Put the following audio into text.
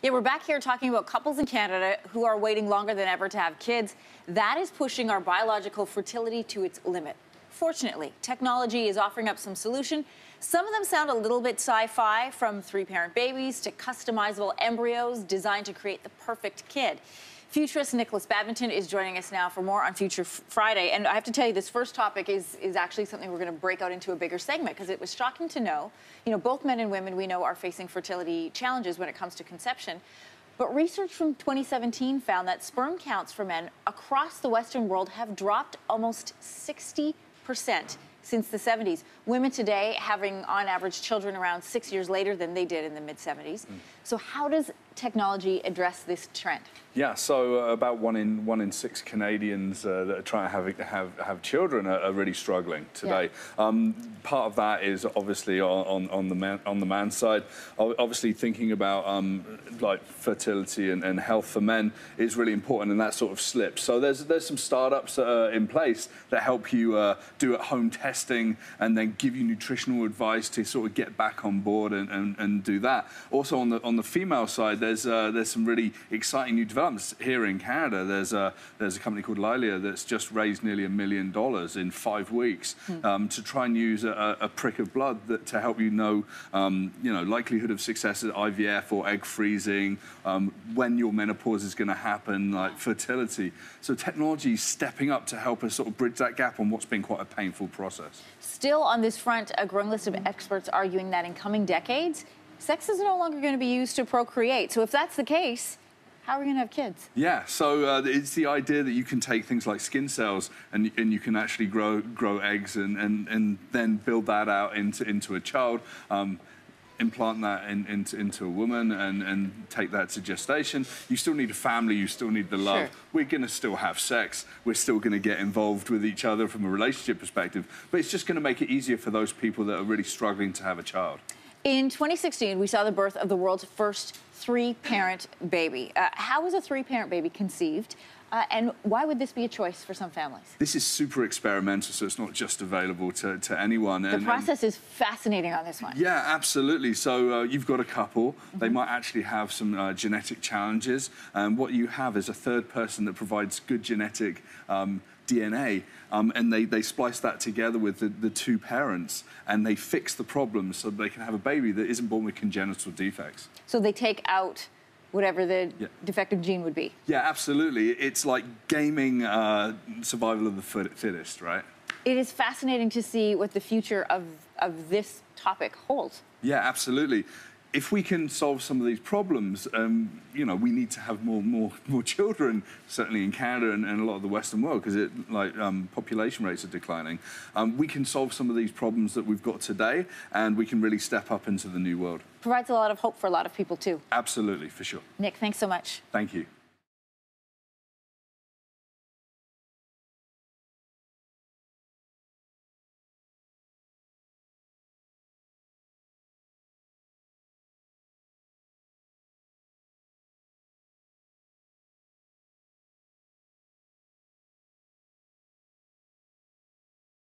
Yeah, we're back here talking about couples in Canada who are waiting longer than ever to have kids. That is pushing our biological fertility to its limit. Fortunately, technology is offering up some solution. Some of them sound a little bit sci-fi, from three-parent babies to customizable embryos designed to create the perfect kid. Futurist Nikolas Badminton is joining us now for more on Future Friday. And I have to tell you, this first topic is actually something we're going to break out into a bigger segment, because it was shocking to know, both men and women we know are facing fertility challenges when it comes to conception. But research from 2017 found that sperm counts for men across the Western world have dropped almost 60% since the 70s. Women today having, on average, children around 6 years later than they did in the mid-70s. So how does technology address this trend? Yeah, so about one in six Canadians that are trying to have children are really struggling today. Yeah. Part of that is obviously on the man's side. Obviously, thinking about like fertility and health for men is really important, and that sort of slips. So there's some startups that are in place that help you do at-home testing and then give you nutritional advice to sort of get back on board and do that. Also on the female side, there's some really exciting new developments here in Canada. There's a company called Lilia that's just raised nearly $1 million in 5 weeks to try and use a prick of blood to help you know, likelihood of success at IVF or egg freezing, when your menopause is going to happen, like fertility. So technology is stepping up to help us sort of bridge that gap on what's been quite a painful process. Still on this front, a growing list of experts arguing that in coming decades, sex is no longer going to be used to procreate. So if that's the case, how are we going to have kids? Yeah, so it's the idea that you can take things like skin cells and you can actually grow eggs and then build that out into a child, implant that into a woman and take that to gestation. You still need a family, you still need the love. Sure. We're going to still have sex, we're still going to get involved with each other from a relationship perspective, but it's just going to make it easier for those people that are really struggling to have a child. In 2016, we saw the birth of the world's first three-parent baby. How was a three-parent baby conceived? And why would this be a choice for some families? This is super experimental, so it's not just available to anyone. The process is fascinating on this one. Yeah, absolutely. So you've got a couple. They might actually have some genetic challenges. And what you have is a third person that provides good genetic DNA, and they splice that together with the two parents, and they fix the problem so they can have a baby that isn't born with congenital defects. So they take out whatever the defective gene would be. Yeah, absolutely. It's like gaming survival of the fittest, right? It is fascinating to see what the future of this topic holds. Yeah, absolutely. If we can solve some of these problems, we need to have more children, certainly in Canada and a lot of the Western world, because population rates are declining. We can solve some of these problems that we've got today, and we can really step up into the new world. Provides a lot of hope for a lot of people too. Absolutely, for sure. Nick, thanks so much. Thank you.